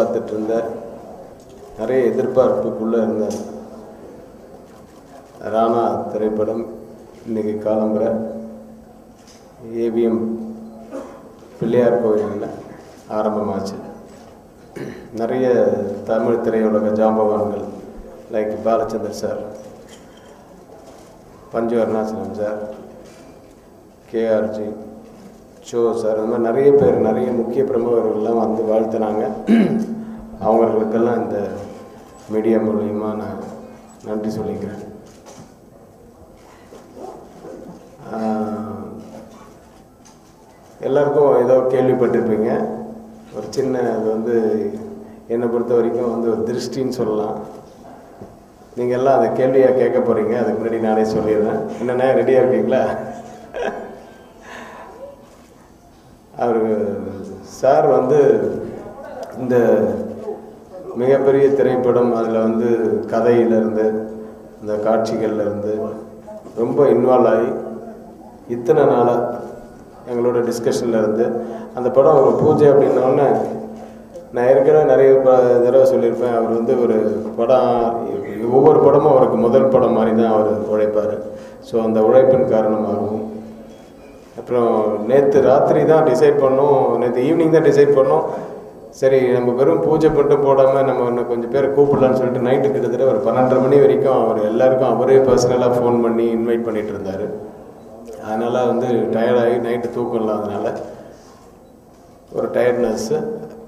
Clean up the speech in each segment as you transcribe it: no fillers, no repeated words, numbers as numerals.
எதிர்பார்த்துட்டு இருந்த நிறைய எதிர்பார்ப்புக்குள்ளே இருந்த ராணா திரைப்படம் இன்றைக்கி காலம்புற ஏவிஎம் பிள்ளையார் கோயிலில் ஆரம்பமாச்சு. நிறைய தமிழ் திரையுலக ஜாம்பவான்கள் லைக் பாலச்சந்தர் சார், பஞ்சு Arunachalam sir, KRG, show sir, அந்த மாதிரி நிறைய பேர், நிறைய முக்கிய பிரமுகர்கள்லாம் வந்து வாழ்த்துனாங்க. அவங்களுக்கெல்லாம் இந்த மீடியா மூலிமா நான் நன்றி சொல்லிக்கிறேன். எல்லாருக்கும் ஏதோ கேள்விப்பட்டிருப்பீங்க. ஒரு சின்ன அது வந்து என்னை பொறுத்த வரைக்கும் வந்து ஒரு திருஷ்டின்னு சொல்லலாம். நீங்கள் எல்லாம் அதை கேள்வியாக கேட்க போகிறீங்க. அதுக்கு முன்னாடி நானே சொல்லிடுறேன். என்னென்ன ரெடியாக இருக்கீங்களா? அவர் சார் வந்து இந்த மிகப்பெரிய திரைப்படம், அதில் வந்து கதையிலேருந்து இந்த காட்சிகள்லேருந்து ரொம்ப இன்வால்வ் ஆகி இத்தனை நாளாக எங்களோட டிஸ்கஷனில் இருந்து அந்த படம் ஒரு பூஜை அப்படின்னோடனே நான் ஏற்கனவே நிறைய தடவை சொல்லியிருப்பேன். அவர் வந்து ஒரு படம், ஒவ்வொரு படமும் அவருக்கு முதல் படம் மாதிரி தான் அவர் உழைப்பார். ஸோ அந்த உழைப்பின் காரணமாகவும் அப்புறம் நேற்று ராத்திரி தான் டிசைட் பண்ணோம், நேற்று ஈவினிங் தான் டிசைட் பண்ணோம். சரி, நம்ம வெறும் பூஜை மட்டும் போடாமல் நம்ம இன்னும் கொஞ்சம் பேர் கூப்பிடலான்னு சொல்லிட்டு நைட்டு கிட்டத்தட்ட ஒரு 12:30 மணி வரைக்கும் அவர் எல்லாருக்கும் அவரே பர்சனலாக ஃபோன் பண்ணி இன்வைட் பண்ணிகிட்டு இருந்தார். அதனால் வந்து டயர்டாகி நைட்டு தூக்கம் இல்லாதனால ஒரு டயர்ட்னஸ்ஸு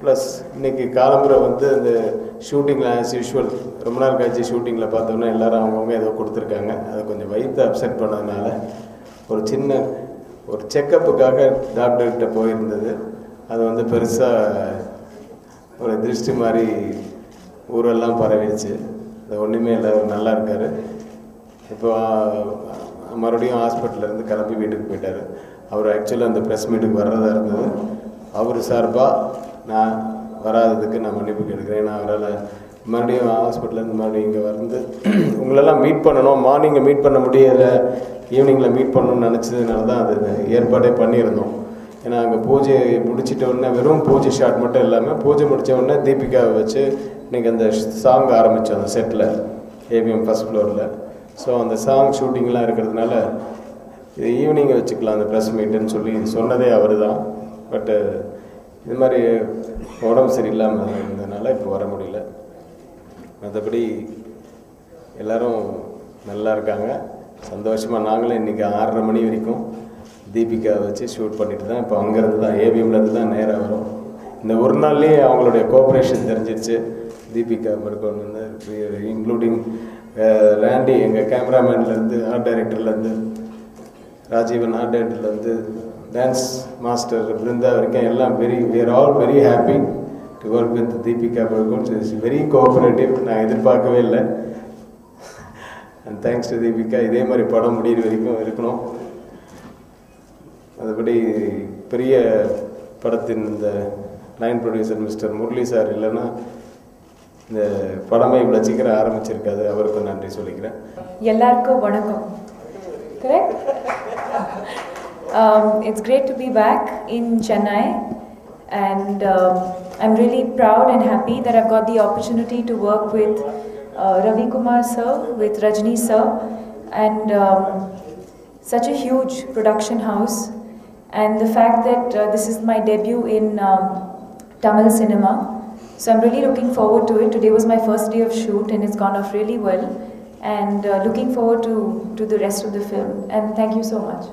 ப்ளஸ் இன்றைக்கி காலம்புரை வந்து இந்த ஷூட்டிங்கில் ஆஸ் யூஷுவல் ரொம்ப நாள் கழிச்சு ஷூட்டிங்கில் பார்த்தோம்னா எல்லோரும் அவங்கவுங்க ஏதோ கொடுத்துருக்காங்க. அதை கொஞ்சம் வயிற்று அப்செட் பண்ணதுனால ஒரு சின்ன ஒரு செக்கப்புக்காக டாக்டர்கிட்ட போயிருந்தது. அது வந்து பெருசாக ஒரு திருஷ்டி மாதிரி ஊரெல்லாம் பரவிடுச்சு. அது ஒன்றுமே இல்லை, அவர் நல்லா இருக்கார். இப்போ மறுபடியும் ஹாஸ்பிட்டலேருந்து கிளம்பி வீட்டுக்கு போயிட்டார். அவர் ஆக்சுவலாக அந்த ப்ரெஸ் மீட்டுக்கு வர்றதா இருந்தது. அவர் சார்பாக நான் வராததுக்கு நான் மன்னிப்பு கேட்குறேன். நான் அவரால் மறுபடியும் ஹாஸ்பிட்டலேருந்து மறுபடியும் இங்கே வந்து உங்களெல்லாம் மீட் பண்ணணும், மார்னிங்கை மீட் பண்ண முடியலை, ஈவினிங்கில் மீட் பண்ணணும்னு நினச்சதுனால தான் அது ஏற்பாடே பண்ணியிருந்தோம். ஏன்னா அங்கே பூஜை முடிச்சிட்ட உடனே வெறும் பூஜை ஷாட் மட்டும் இல்லாமல் பூஜை முடித்த உடனே தீபிகாவை வச்சு இன்றைக்கி அந்த சாங் ஆரம்பித்தோம் அந்த செட்டில் ஏவிஎம் ஃபஸ்ட் ஃப்ளோரில். ஸோ அந்த சாங் ஷூட்டிங்லாம் இருக்கிறதுனால இது ஈவினிங்கை வச்சுக்கலாம் அந்த ப்ரெஸ் மீட்டுன்னு சொல்லி சொன்னதே அவர் தான். பட்டு இது மாதிரி உடம்பு சரியில்லாமல் இருந்ததுனால இப்போ வர முடியல. மற்றபடி எல்லோரும் நல்லா இருக்காங்க, சந்தோஷமாக. நாங்களும் இன்றைக்கி 6:30 மணி வரைக்கும் தீபிகா வச்சு ஷூட் பண்ணிட்டு தான் இப்போ அங்கேருந்து தான் ஏவிஎம்லேருந்து தான் நேராக வரும். இந்த ஒரு நாள்லேயே அவங்களுடைய கோஆப்ரேஷன் தெரிஞ்சிருச்சு. தீபிகா மறுக்கொண்டு வந்து இன்க்ளூடிங் ராண்டி எங்கள் கேமராமேன்லேருந்து, ஆர்ட் டைரக்டர்லேருந்து, ராஜீவன் ஆர்ட் டைரக்டர்லேருந்து, டான்ஸ் மாஸ்டர் பிருந்தா வரைக்கும் எல்லாம் we are all very happy to work with Deepika Padukone. She is very cooperative. நான் எதிர்பார்க்கவே இல்லை. And thanks to Deepika. இதே மாதிரி படம் முடிகிற வரைக்கும் இருக்கணும். அதுபடி பெரிய படத்தின் இந்த line producer mister Murali sir இல்லைன்னா இந்த படமே இவ்வளோ சீக்கிரம் ஆரம்பிச்சிருக்காது. அவருக்கும் நன்றி சொல்லிக்கிறேன். எல்லாருக்கும் வணக்கம். Correct. It's great to be back in Chennai, and I'm really proud and happy that I've got the opportunity to work with Ravi Kumar sir, with Rajni sir, and such a huge production house, and the fact that this is my debut in Tamil cinema, so I'm really looking forward to it. Today was my first day of shoot and it's gone off really well, and looking forward to the rest of the film, and thank you so much.